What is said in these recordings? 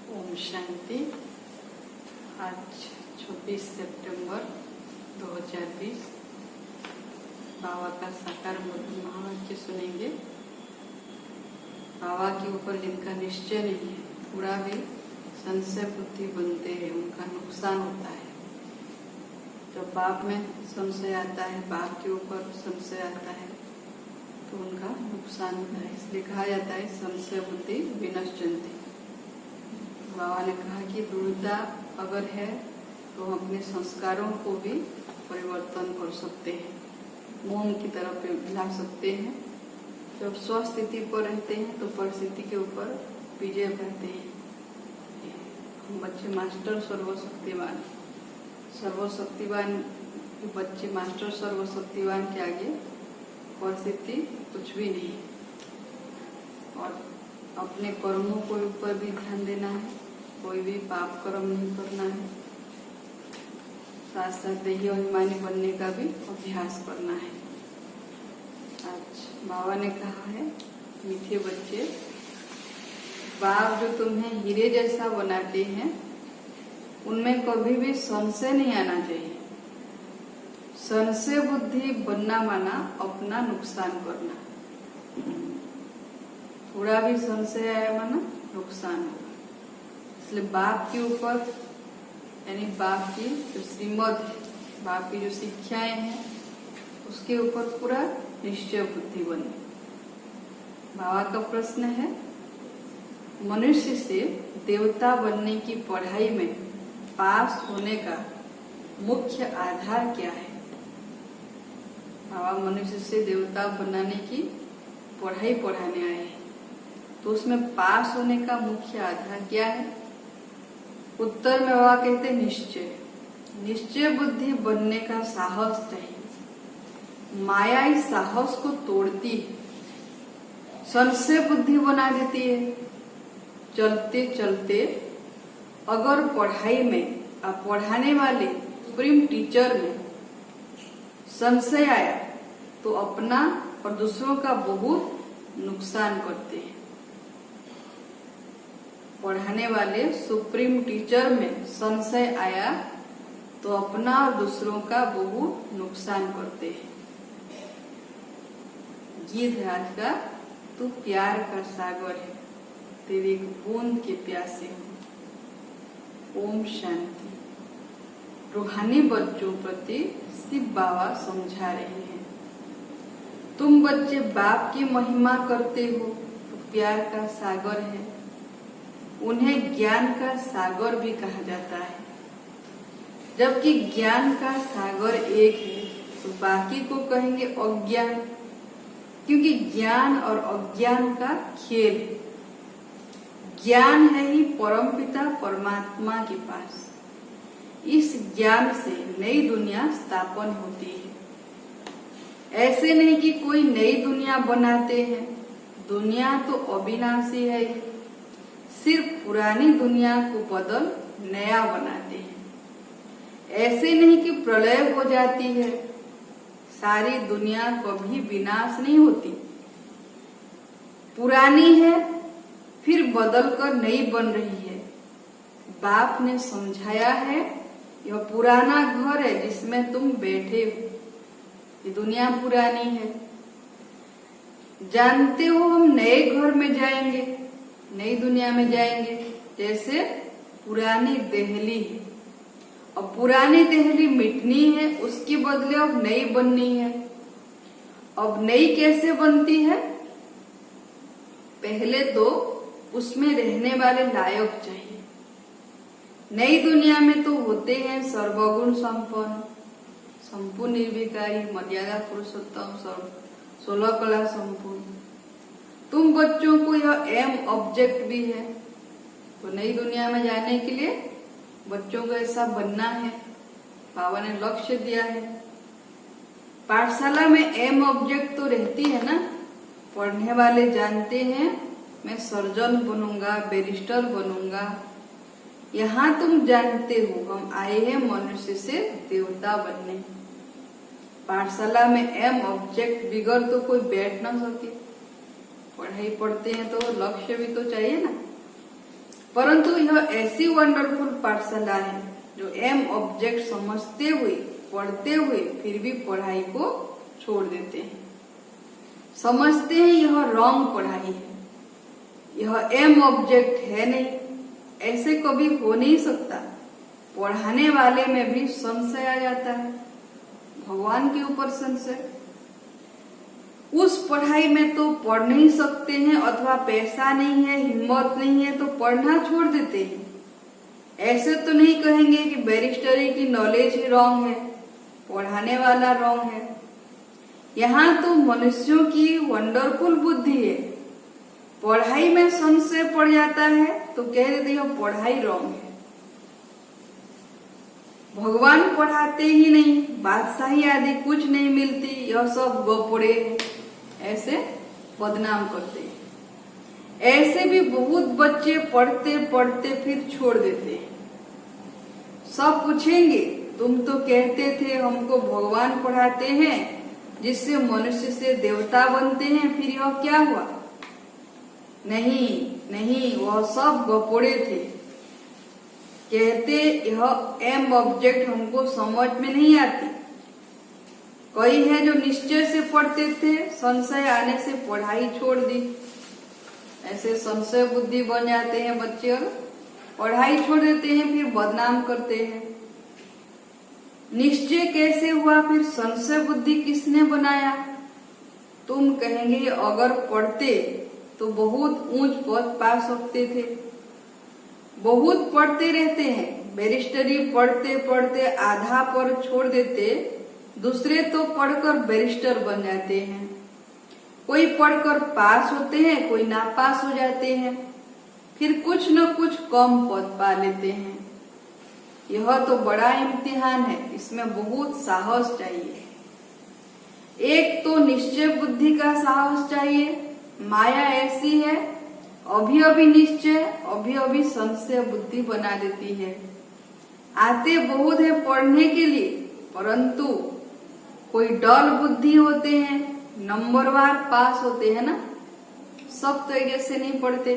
ओम शांति। आज 26 सितंबर 2020 बाबा का साकार मधुर महावाक्य सुनेंगे। बाबा के ऊपर जिनका निश्चय नहीं है, थोड़ा भी संशय बुद्धि बनते हैं, उनका नुकसान होता है। जब बाप में संशय आता है, बाप के ऊपर संशय आता है तो उनका नुकसान होता है। इसलिए कहा जाता है संशय बुद्धि विनश्यन्ति। बाबा ने कहा कि दृढ़ता अगर है तो हम अपने संस्कारों को भी परिवर्तन कर सकते हैं, मोम की तरफ ला सकते हैं। जब स्वस्थिति पर रहते हैं तो परिस्थिति के ऊपर विजय पाते हैं। हम बच्चे मास्टर सर्वशक्तिवान बच्चे मास्टर सर्वशक्तिवान के आगे परिस्थिति कुछ भी नहीं। और अपने कर्मों के ऊपर भी ध्यान देना है, कोई भी पाप कर्म नहीं करना है। साथ साथ देही अभिमानी बनने का भी अभ्यास करना है। आज बाबा ने कहा है, मीठे बच्चे, बाप जो तुम्हें हीरे जैसा बनाते हैं उनमें कभी भी संशय नहीं आना चाहिए। संशय बुद्धि बनना माना अपना नुकसान करना। थोड़ा भी संशय आया माना नुकसान होगा। इसलिए बाप के ऊपर यानी बाप की जो श्रीमत है, बाप की जो शिक्षाएं हैं, उसके ऊपर पूरा निश्चय बुद्धि बने। बाबा का प्रश्न है, मनुष्य से देवता बनने की पढ़ाई में पास होने का मुख्य आधार क्या है? बाबा मनुष्य से देवता बनाने की पढ़ाई पढ़ाने आए हैं, तो उसमें पास होने का मुख्य आधार क्या है? उत्तर में बाबा कहते निश्चय। निश्चय बुद्धि बनने का साहस चाहिए। माया इस साहस को तोड़ती है, संशय बुद्धि बना देती है। चलते चलते अगर पढ़ाई में आप पढ़ाने वाले सुप्रीम टीचर में संशय आया तो अपना और दूसरों का बहुत नुकसान करते हैं। पढ़ाने वाले सुप्रीम टीचर में संशय आया तो अपना और दूसरों का बहुत नुकसान करते हैं। गीत है आज का, तू प्यार का सागर है, तेरी एक बूंद के प्यासे हूं। ओम शांति। रूहानी बच्चों प्रति शिव बाबा समझा रहे हैं, तुम बच्चे बाप की महिमा करते हो तो प्यार का सागर है। उन्हें ज्ञान का सागर भी कहा जाता है। जबकि ज्ञान का सागर एक है तो बाकी को कहेंगे अज्ञान, क्योंकि ज्ञान और अज्ञान का खेल है। ज्ञान है ही परमपिता परमात्मा के पास। इस ज्ञान से नई दुनिया स्थापन होती है। ऐसे नहीं कि कोई नई दुनिया बनाते हैं, दुनिया तो अविनाशी है, सिर्फ पुरानी दुनिया को बदल नया बनाते हैं। ऐसे नहीं कि प्रलय हो जाती है, सारी दुनिया कभी विनाश नहीं होती। पुरानी है फिर बदल कर नई बन रही है। बाप ने समझाया है, यह पुराना घर है जिसमें तुम बैठे हो, ये दुनिया पुरानी है। जानते हो हम नए घर में जाएंगे, नई दुनिया में जाएंगे। जैसे पुरानी देहली है, अब पुरानी देहली मिटनी है, उसके बदले अब नई बननी है। अब नई कैसे बनती है? पहले तो उसमें रहने वाले लायक चाहिए। नई दुनिया में तो होते हैं सर्वगुण संपन्न, संपूर्ण निर्विकारी, मर्यादा पुरुषोत्तम, 16 कला संपूर्ण। तुम बच्चों को यह एम ऑब्जेक्ट भी है, तो नई दुनिया में जाने के लिए बच्चों को ऐसा बनना है। बाबा ने लक्ष्य दिया है। पाठशाला में एम ऑब्जेक्ट तो रहती है ना, पढ़ने वाले जानते हैं मैं सर्जन बनूंगा, बैरिस्टर बनूंगा। यहाँ तुम जानते हो हम आए हैं मनुष्य से देवता बनने। पाठशाला में एम ऑब्जेक्ट बिगड़ तो कोई बैठ ना सके। पढ़ाई पढ़ते हैं तो लक्ष्य भी तो चाहिए ना। परंतु यह ऐसी वंडरफुल पाठशाला है जो एम ऑब्जेक्ट समझते हुए, पढ़ते हुए फिर भी पढ़ाई को छोड़ देते हैं। समझते हैं यह रॉन्ग पढ़ाई है, यह एम ऑब्जेक्ट है नहीं, ऐसे कभी हो नहीं सकता। पढ़ाने वाले में भी संशय आ जाता है, भगवान के ऊपर संशय। उस पढ़ाई में तो पढ़ नहीं सकते हैं, अथवा पैसा नहीं है, हिम्मत नहीं है, तो पढ़ना छोड़ देते हैं। ऐसे तो नहीं कहेंगे कि बैरिस्टरी की नॉलेज ही रॉन्ग है, पढ़ाने वाला रॉन्ग है। यहाँ तो मनुष्यों की वंडरफुल बुद्धि है, पढ़ाई में संशय पड़ जाता है तो कह देते हैं पढ़ाई रॉन्ग है। भगवान पढ़ाते ही नहीं, बादशाही आदि कुछ नहीं मिलती, यह सब गोपड़े हैं, ऐसे बदनाम करते हैं। ऐसे भी बहुत बच्चे पढ़ते पढ़ते फिर छोड़ देते हैं। सब पूछेंगे तुम तो कहते थे हमको भगवान पढ़ाते हैं जिससे मनुष्य से देवता बनते हैं, फिर यह क्या हुआ? नहीं नहीं, वह सब गपोड़े थे। कहते यह एम ऑब्जेक्ट हमको समझ में नहीं आती। कई है जो निश्चय से पढ़ते थे, संशय आने से पढ़ाई छोड़ दी। ऐसे संशय बुद्धि बन जाते हैं बच्चे और पढ़ाई छोड़ देते हैं, फिर बदनाम करते हैं। निश्चय कैसे हुआ, फिर संशय बुद्धि किसने बनाया? तुम कहेंगे अगर पढ़ते तो बहुत ऊंच पद पा सकते थे। बहुत पढ़ते रहते हैं, बैरिस्टरी पढ़ते पढ़ते आधा पर छोड़ देते, दूसरे तो पढ़कर बैरिस्टर बन जाते हैं। कोई पढ़कर पास होते हैं, कोई नापास हो जाते हैं, फिर कुछ न कुछ कम पद पा लेते हैं। यह तो बड़ा इम्तिहान है, इसमें बहुत साहस चाहिए। एक तो निश्चय बुद्धि का साहस चाहिए। माया ऐसी है, अभी अभी निश्चय, अभी अभी संशय बुद्धि बना देती है। आते बहुत है पढ़ने के लिए, परंतु कोई डल बुद्धि होते हैं, नंबरवार पास होते हैं ना, सब तरीके से नहीं पढ़ते।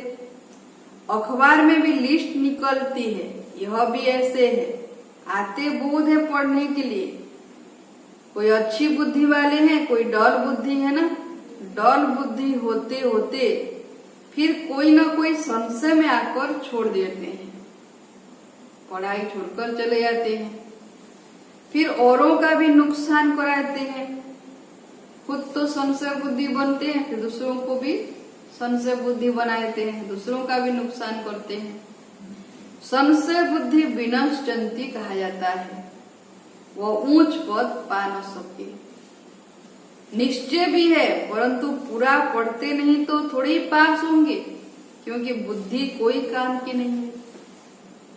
अखबार में भी लिस्ट निकलती है, यह भी ऐसे है। आते बहुत है पढ़ने के लिए, कोई अच्छी बुद्धि वाले हैं, कोई डल बुद्धि है ना। डल बुद्धि होते होते फिर कोई ना कोई संशय में आकर छोड़ देते हैं, पढ़ाई छोड़कर चले जाते हैं। फिर औरों का भी नुकसान कराते हैं। खुद तो संशय बुद्धि बनते हैं, फिर दूसरों को भी संशय बुद्धि बनाते हैं, दूसरों का भी नुकसान करते हैं। संशय बुद्धि विनश्यन्ति कहा जाता है, वह ऊंच पद पा न सके। निश्चय भी है, परंतु पूरा पढ़ते नहीं तो थोड़े ही पास होंगे, क्योंकि बुद्धि कोई काम की नहीं है।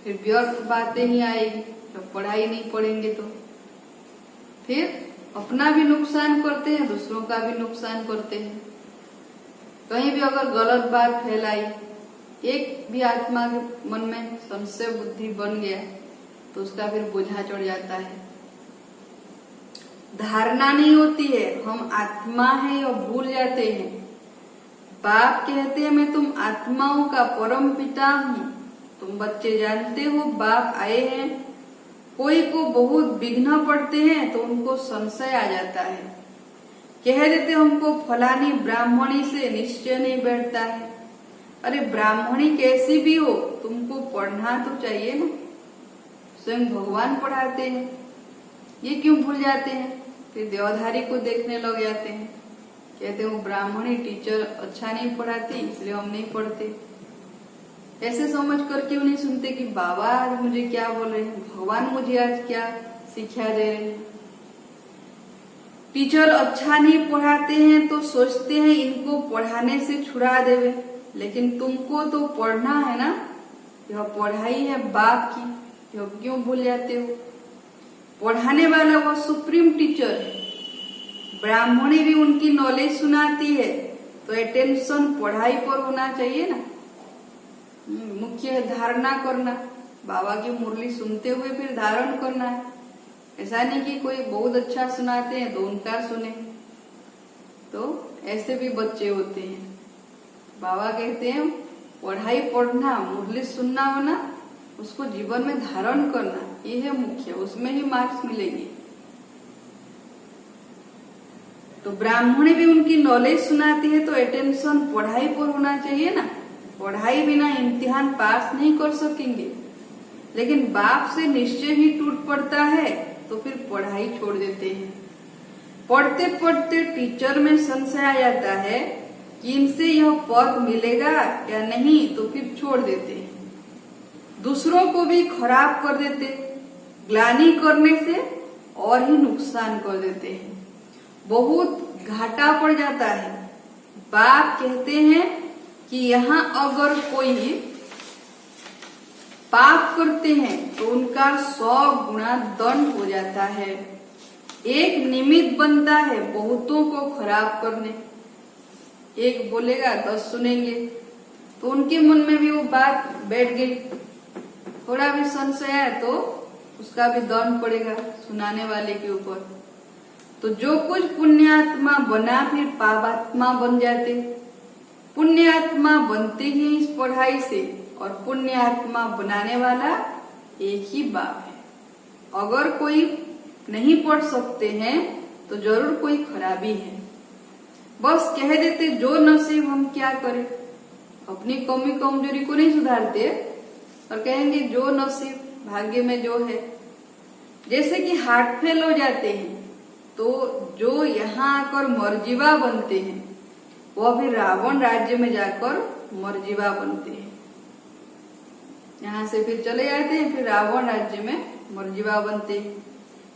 फिर व्यर्थ बातें ही आएगी, जब पढ़ाई नहीं पढ़ेंगे तो फिर अपना भी नुकसान करते हैं, दूसरों का भी नुकसान करते हैं। कहीं भी अगर गलत बात फैलाई, एक भी आत्मा के मन में संशय बुद्धि बन गया तो उसका फिर बोझा चढ़ जाता है। धारणा नहीं होती है, हम आत्मा है और भूल जाते हैं। बाप कहते हैं मैं तुम आत्माओं का परम पिता हूँ। तुम बच्चे जानते हो बाप आए हैं, कोई को बहुत विघ्न पड़ते हैं तो उनको संशय आ जाता है। कह देते हमको फलानी ब्राह्मणी से निश्चय नहीं बैठता है। अरे ब्राह्मणी कैसी भी हो, तुमको पढ़ना तो चाहिए ना, स्वयं भगवान पढ़ाते हैं, ये क्यों भूल जाते हैं? फिर देवधारी को देखने लग जाते हैं, कहते हैं वो ब्राह्मणी टीचर अच्छा नहीं पढ़ाती इसलिए हम नहीं पढ़ते। ऐसे समझ कर क्यों नहीं सुनते कि बाबा आज मुझे क्या बोल रहे हैं, भगवान मुझे आज क्या शिक्षा दे रहे हैं। टीचर अच्छा नहीं पढ़ाते हैं तो सोचते हैं इनको पढ़ाने से छुड़ा देवे, लेकिन तुमको तो पढ़ना है ना, यह पढ़ाई है बाप की, यह क्यों भूल जाते हो? पढ़ाने वाला वो सुप्रीम टीचर है। ब्राह्मणी भी उनकी नॉलेज सुनाती है तो अटेंशन पढ़ाई पर होना चाहिए ना। मुख्य धारणा करना, बाबा की मुरली सुनते हुए फिर धारण करना है। ऐसा नहीं कि कोई बहुत अच्छा सुनाते हैं तो उनका सुने। तो ऐसे भी बच्चे होते हैं। बाबा कहते हैं पढ़ाई पढ़ना, मुरली सुनना होना, उसको जीवन में धारण करना, ये है मुख्य, उसमें ही मार्क्स मिलेंगे। तो ब्राह्मणी भी उनकी नॉलेज सुनाती है तो अटेंशन पढ़ाई पर होना चाहिए ना। पढ़ाई बिना इम्तिहान पास नहीं कर सकेंगे। लेकिन बाप से निश्चय ही टूट पड़ता है तो फिर पढ़ाई छोड़ देते हैं। पढ़ते पढ़ते टीचर में संशय आ जाता है कि इनसे यह पद मिलेगा या नहीं, तो फिर छोड़ देते हैं। दूसरों को भी खराब कर देते, ग्लानि करने से और ही नुकसान कर देते हैं, बहुत घाटा पड़ जाता है। बाप कहते हैं कि यहाँ अगर कोई पाप करते हैं तो उनका 100 गुना दंड हो जाता है। एक निमित्त बनता है बहुतों को खराब करने। एक बोलेगा 10 सुनेंगे, तो उनके मन में भी वो बात बैठ गई। थोड़ा भी संशय है तो उसका भी दंड पड़ेगा सुनाने वाले के ऊपर। तो जो कुछ पुण्यात्मा बना फिर पापात्मा बन जाते। पुण्यात्मा बनते ही इस पढ़ाई से, और पुण्यात्मा बनाने वाला एक ही बाप है। अगर कोई नहीं पढ़ सकते हैं तो जरूर कोई खराबी है। बस कह देते जो नसीब, हम क्या करें। अपनी कमी कमजोरी को नहीं सुधारते और कहेंगे जो नसीब, भाग्य में जो है। जैसे कि हार्ट फेल हो जाते हैं तो जो यहाँ आकर मरजीवा बनते हैं वो अभी रावण राज्य में जाकर मरजीवा बनते हैं। यहाँ से फिर चले जाते हैं, फिर रावण राज्य में मरजीवा बनते हैं।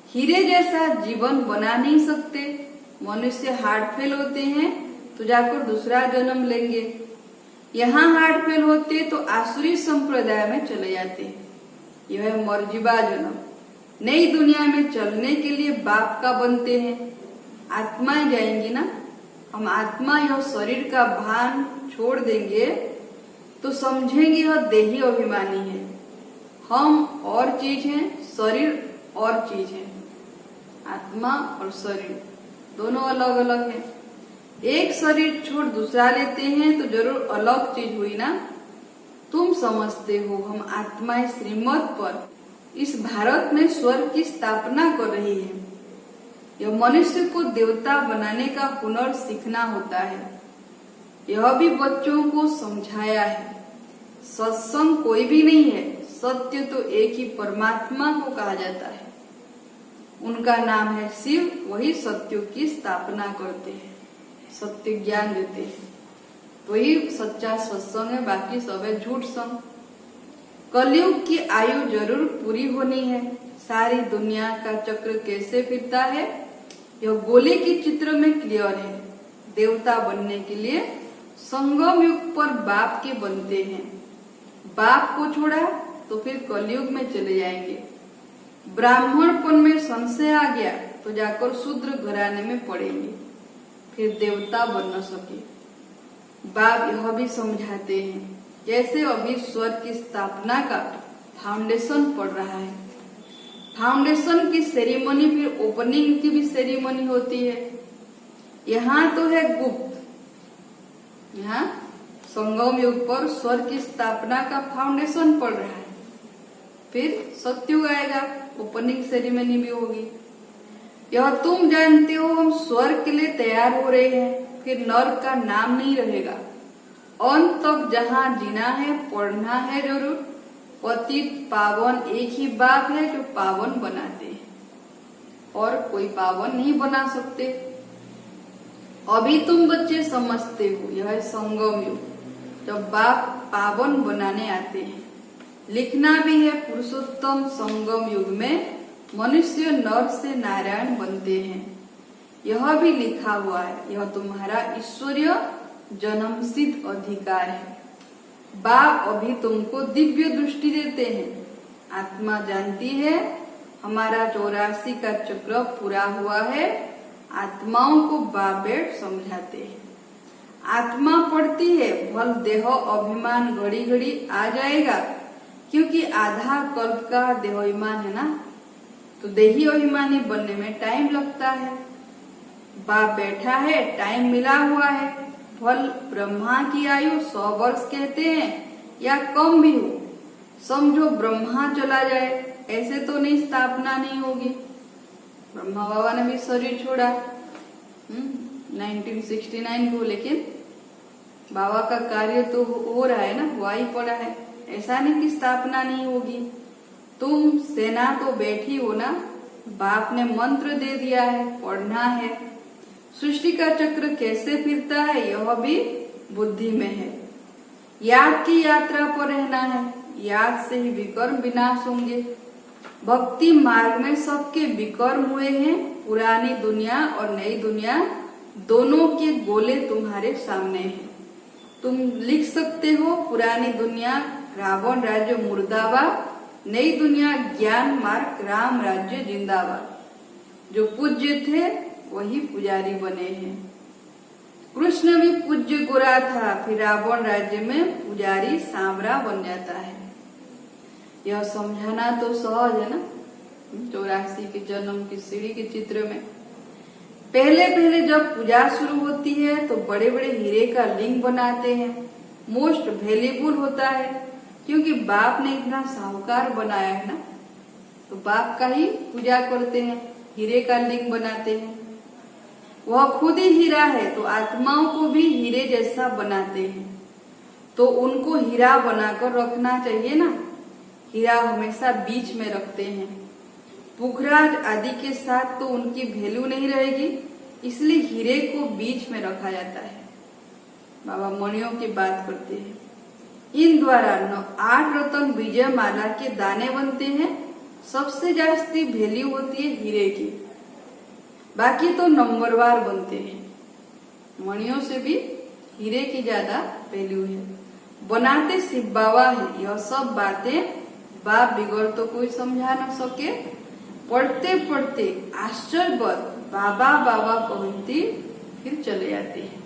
हीरे जैसा जीवन बना नहीं सकते। मनुष्य हार्ट फेल होते हैं तो जाकर दूसरा जन्म लेंगे। यहाँ हार्ट फेल होते तो आसुरी संप्रदाय में चले जाते हैं। यह है मरजीवा जन्म। नई दुनिया में चलने के लिए बाप का बनते हैं। आत्माएं जाएंगी ना। हम आत्मा यह शरीर का भान छोड़ देंगे तो समझेंगे यह देही अभिमानी है। हम और चीज है, शरीर और चीज है। आत्मा और शरीर दोनों अलग अलग है। एक शरीर छोड़ दूसरा लेते हैं तो जरूर अलग चीज हुई ना। तुम समझते हो हम आत्माएं श्रीमत पर इस भारत में स्वर्ग की स्थापना कर रही है। यह मनुष्य को देवता बनाने का हुनर सीखना होता है। यह भी बच्चों को समझाया है। सत्संग कोई भी नहीं है, सत्य तो एक ही परमात्मा को कहा जाता है। उनका नाम है शिव, वही सत्यों की स्थापना करते हैं, सत्य ज्ञान देते हैं। वही सच्चा सत्संग है, बाकी सब है झूठ संग। कलयुग की आयु जरूर पूरी होनी है। सारी दुनिया का चक्र कैसे फिरता है यह गोले के चित्र में क्लियर है। देवता बनने के लिए संगम युग पर बाप के बनते हैं। बाप को छोड़ा तो फिर कलयुग में चले जाएंगे। ब्राह्मणपन में संशय आ गया तो जाकर शूद्र घराने में पड़ेंगे, फिर देवता बन न सके। बाप यह भी समझाते हैं जैसे अभी स्वर्ग की स्थापना का फाउंडेशन पड़ रहा है। फाउंडेशन की सेरेमनी फिर ओपनिंग की भी सेरेमनी होती है। यहाँ तो है गुप्त, यहाँ संगम युग पर स्वर्ग की स्थापना का फाउंडेशन पड़ रहा है। फिर सत्युग आएगा, ओपनिंग सेरेमनी भी होगी। यह तुम जानते हो हम स्वर्ग के लिए तैयार हो रहे हैं। फिर नर्क का नाम नहीं रहेगा। अंत तक जहाँ जीना है, पढ़ना है जरूर। पतित पावन एक ही बाप है जो पावन बनाते हैं, और कोई पावन नहीं बना सकते। अभी तुम बच्चे समझते हो यह है संगम युग, जब बाप पावन बनाने आते हैं। लिखना भी है पुरुषोत्तम संगम युग में मनुष्य नर से नारायण बनते हैं। यह भी लिखा हुआ है, यह तुम्हारा ईश्वरीय जन्मसिद्ध अधिकार है। बाप अभी तुमको दिव्य दृष्टि देते हैं। आत्मा जानती है हमारा 84 का चक्र पूरा हुआ है। आत्माओं को बाप बैठ समझाते हैं। आत्मा पढ़ती है भल देह अभिमान घड़ी घड़ी आ जाएगा, क्योंकि आधा कल्प का देहाभिमान है ना, तो देही अभिमानी बनने में टाइम लगता है। बाप बैठा है, टाइम मिला हुआ है, फल ब्रह्मा की आयु 100 वर्ष कहते हैं या कम भी हो, समझो ब्रह्मा चला जाए ऐसे तो नहीं स्थापना नहीं होगी। ब्रह्मा बाबा ने भी शरीर छोड़ा 1969 को, लेकिन बाबा का कार्य तो हो रहा है ना, हुआ ही पड़ा है, ऐसा नहीं कि स्थापना नहीं होगी। तुम सेना तो बैठी हो ना, बाप ने मंत्र दे दिया है, पढ़ना है। सृष्टि का चक्र कैसे फिरता है यह भी बुद्धि में है। याद की यात्रा पर रहना है, याद से ही विकर्म विनाश होंगे। भक्ति मार्ग में सबके विकर्म हुए हैं, पुरानी दुनिया और नई दुनिया दोनों के गोले तुम्हारे सामने हैं। तुम लिख सकते हो पुरानी दुनिया रावण राज्य मुर्दाबाद, नई दुनिया ज्ञान मार्ग राम राज्य जिंदाबाद। जो पूज्य थे वही पुजारी बने हैं। कृष्ण भी पूज्य गोरा था, फिर रावण राज्य में पुजारी सांवरा बन जाता है। यह समझाना तो सहज है ना। 84 के जन्म की सीढ़ी के चित्र में पहले पहले जब पूजा शुरू होती है तो बड़े बड़े हीरे का लिंग बनाते हैं। मोस्ट वैल्यूएबल होता है क्योंकि बाप ने इतना साहूकार बनाया है ना, तो बाप का ही पूजा करते हैं, हीरे का लिंग बनाते हैं। वह खुद ही हीरा है तो आत्माओं को भी हीरे जैसा बनाते हैं, तो उनको हीरा बनाकर रखना चाहिए ना। हीरा हमेशा बीच में रखते हैं। पुखराज आदि के साथ तो उनकी वैल्यू नहीं रहेगी, इसलिए हीरे को बीच में रखा जाता है। बाबा मणियों की बात करते हैं। इन द्वारा 8 रतन विजय माला के दाने बनते हैं। सबसे जास्ती वैल्यू होती है हीरे की, बाकी तो नंबरवार बनते हैं। मणियों से भी हीरे की ज्यादा वैल्यू है। बनाते शिव बाबा है। यह सब बातें बाप बिगड़ तो कोई समझा न सके। पढ़ते पढ़ते आश्चर्यवत बाबा बाबा कहती फिर चले जाते हैं।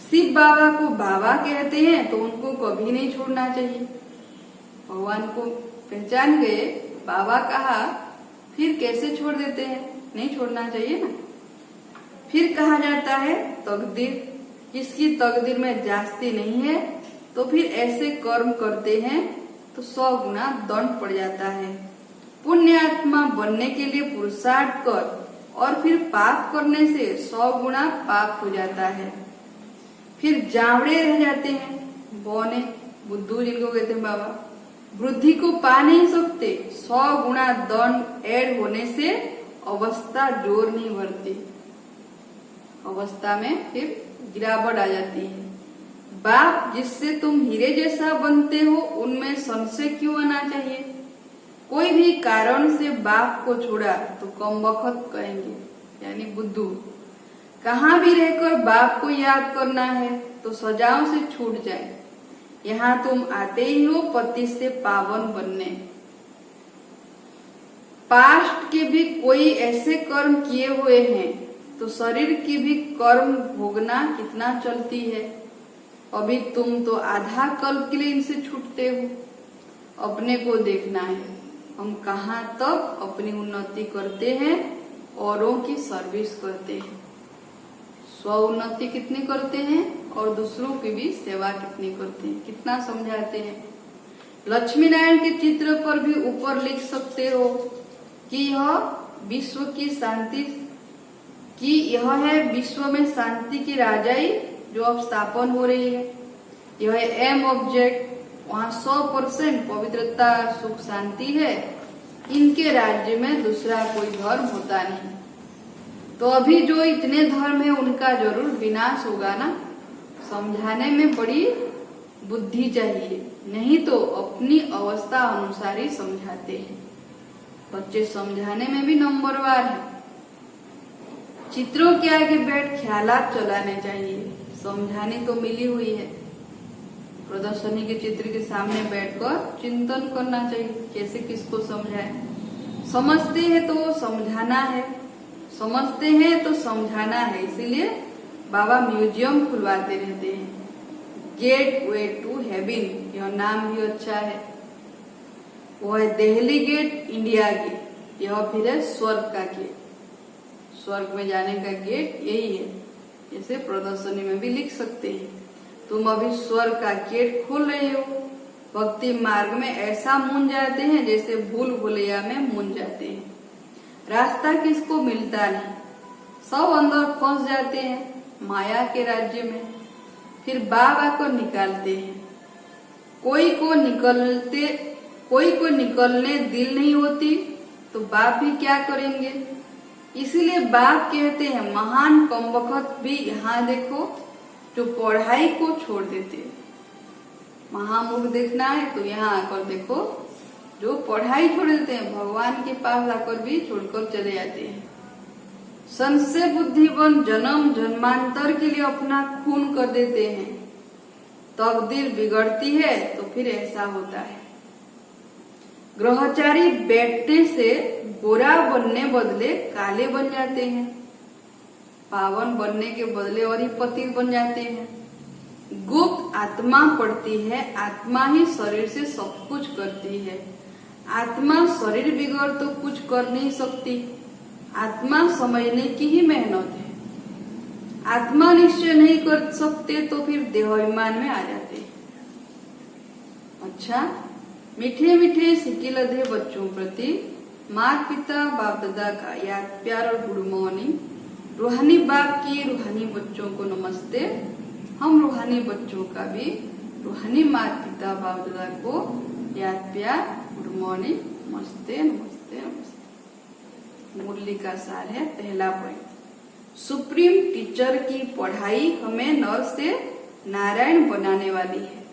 शिव बाबा को बाबा कहते हैं तो उनको कभी नहीं छोड़ना चाहिए। भगवान को पहचान गए, बाबा कहा, फिर कैसे छोड़ देते हैं? नहीं छोड़ना चाहिए ना। फिर कहा जाता है तकदीर, किसकी तकदीर में जास्ती नहीं है, तो फिर ऐसे कर्म करते हैं तो 100 गुना दंड पड़ जाता है। पुण्य आत्मा बनने के लिए पुरुषार्थ कर और फिर पाप करने से 100 गुना पाप हो जाता है। फिर जावड़े रह जाते हैं, बौने बुद्धू जिनको कहते हैं बाबा, वृद्धि को पा नहीं सकते। 100 गुना दंड ऐड होने से अवस्था जोर नहीं भरती, अवस्था में फिर गिरावट आ जाती है। बाप जिससे तुम हीरे जैसा बनते हो उनमें संशय क्यों आना चाहिए? कोई भी कारण से बाप को छोड़ा तो कमबख्त कहेंगे, यानी बुद्धू। कहाँ भी रहकर बाप को याद करना है तो सजाओं से छूट जाए। यहाँ तुम आते ही हो पति से पावन बनने। पास्ट के भी कोई ऐसे कर्म किए हुए हैं तो शरीर की भी कर्म भोगना कितना चलती है। अभी तुम तो आधा कल्प के लिए इनसे छूटते हो। अपने को देखना है, हम कहाँ तक अपनी उन्नति करते हैं, औरों की सर्विस करते हैं। स्व उन्नति कितनी करते हैं और दूसरों की भी सेवा कितनी करते हैं, कितना समझाते हैं। लक्ष्मी नारायण के चित्र पर भी ऊपर लिख सकते हो कि यह विश्व की शांति की, यह है विश्व में शांति की राजाई जो अब स्थापन हो रही है। यह है एम ऑब्जेक्ट, वहाँ 100% पवित्रता सुख शांति है। इनके राज्य में दूसरा कोई धर्म होता नहीं, तो अभी जो इतने धर्म है उनका जरूर विनाश होगा ना। समझाने में बड़ी बुद्धि चाहिए, नहीं तो अपनी अवस्था अनुसार ही समझाते हैं। बच्चे समझाने में भी नंबरवार है। चित्रों के आगे बैठ ख्यालात चलाने चाहिए। समझानी तो मिली हुई है, प्रदर्शनी के चित्र के सामने बैठकर चिंतन करना चाहिए, कैसे किसको समझाए। समझते हैं तो समझाना है, समझते हैं तो समझाना है। इसीलिए बाबा म्यूजियम खुलवाते रहते हैं। गेट वे टू हेवन, यह नाम भी अच्छा है। वो है दिल्ली गेट, इंडिया गेट। यह फिर है स्वर्ग का गेट, स्वर्ग में जाने का गेट यही है। ऐसे प्रदर्शनी में भी लिख सकते हैं। तुम अभी स्वर्ग का गेट खोल रहे हो, भक्ति मार्ग में ऐसा मूंझ जाते हैं जैसे भूल भुलैया में मूंझ जाते हैं। रास्ता किसको मिलता नहीं, सब अंदर फंस जाते हैं माया के राज्य में। फिर बाबा को निकालते हैं। कोई को निकलने दिल नहीं होती तो बाप भी क्या करेंगे। इसीलिए बाप कहते हैं महान कमबख्त भी यहाँ देखो जो पढ़ाई को छोड़ देते हैं। महामूर्ख देखना है तो यहाँ आकर देखो जो पढ़ाई छोड़ देते हैं, भगवान के पास आकर भी छोड़कर चले जाते हैं। संशय बुद्धिवन जन्म जन्मांतर के लिए अपना खून कर देते हैं। तकदीर बिगड़ती है तो फिर ऐसा होता है। ग्रहचारी बैठने से गोरा बनने बदले काले बन जाते हैं, पावन बनने के बदले और ही पतित बन जाते हैं। गुप्त आत्मा पड़ती है, आत्मा ही शरीर से सब कुछ करती है। आत्मा शरीर बिगड़ तो कुछ कर नहीं सकती। आत्मा समझने की ही मेहनत है। आत्मा निश्चय नहीं कर सकते तो फिर देहाभिमान में आ जाते हैं। अच्छा, मीठे मीठे सिकिलधे बच्चों प्रति माता पिता बाप दादा का याद प्यार और गुड मॉर्निंग। रूहानी बाप की रूहानी बच्चों को नमस्ते। हम रूहानी बच्चों का भी रूहानी माता पिता बाप दादा को याद प्यार गुड मॉर्निंग, नमस्ते नमस्ते नमस्ते। मुरली का सार है पहला पॉइंट, सुप्रीम टीचर की पढ़ाई हमें नर से नारायण बनाने वाली है,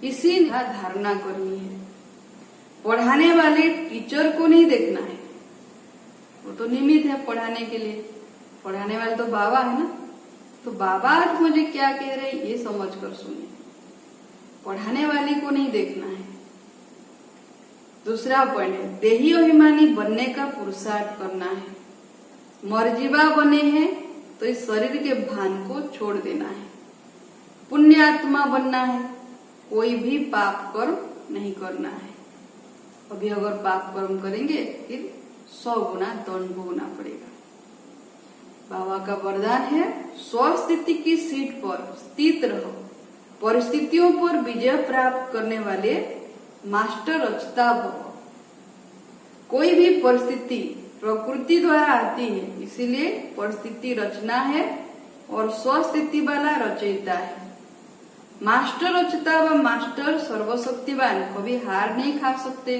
इसी धारणा करनी है। पढ़ाने वाले टीचर को नहीं देखना है, वो तो निमित्त है पढ़ाने के लिए। पढ़ाने वाले तो बाबा है ना, तो बाबा आज मुझे क्या कह रहे हैं ये समझ कर सुनिए। पढ़ाने वाले को नहीं देखना है। दूसरा पॉइंट है, देही अभिमानी बनने का पुरुषार्थ करना है। मर्जीवा बने हैं तो इस शरीर के भान को छोड़ देना है। पुण्य आत्मा बनना है, कोई भी पाप कर्म नहीं करना है। अभी अगर पाप कर्म करेंगे फिर 100 गुना दंड भोगना पड़ेगा। बाबा का वरदान है, स्वस्थिति की सीट पर स्थित रहो, परिस्थितियों पर विजय प्राप्त करने वाले मास्टर रचता भव। कोई भी परिस्थिति प्रकृति द्वारा आती है, इसीलिए परिस्थिति रचना है और स्वस्थिति वाला रचयिता है। मास्टर रचता व मास्टर सर्वशक्तिवान कभी हार नहीं खा सकते,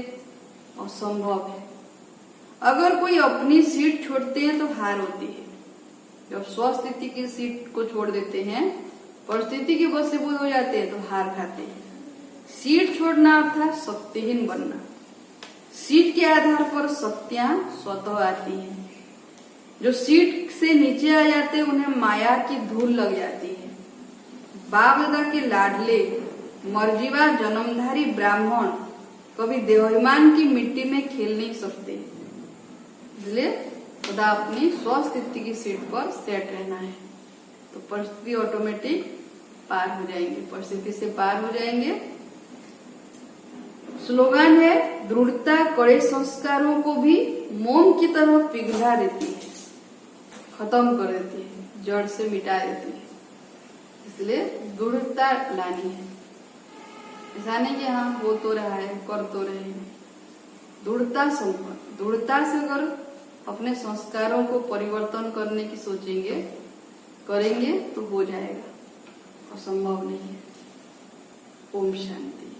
असंभव है। अगर कोई अपनी सीट छोड़ते हैं तो हार होती है। जब स्वस्थिति की सीट को छोड़ देते हैं, परिस्थिति के वशीभूत हो जाते हैं तो हार खाते हैं। सीट छोड़ना अर्थात शक्तिहीन बनना। सीट के आधार पर शक्तियां स्वतः आती हैं। जो सीट से नीचे आ जाते हैं उन्हें माया की धूल लग जाती है। बाप दादा के लाडले मर्जीवा जन्मधारी ब्राह्मण कभी देहाभिमान की मिट्टी में खेल नहीं सकते, इसलिए सदा अपनी स्वस्थिति की सीट पर सेट रहना है, तो परिस्थिति ऑटोमेटिक पार हो जाएंगे, परिस्थिति से पार हो जाएंगे। स्लोगन है, दृढ़ता कड़े संस्कारों को भी मोम की तरह पिघला देती है, खत्म कर देती है, जड़ से मिटा देती है। इसलिए दृढ़ता लानी है। ऐसा नहीं कि हाँ हो तो रहा है, कर तो रहे हैं। दृढ़ता संपन्न, दृढ़ता से अगर अपने संस्कारों को परिवर्तन करने की सोचेंगे, करेंगे तो हो जाएगा, असंभव नहीं है। ओम शांति।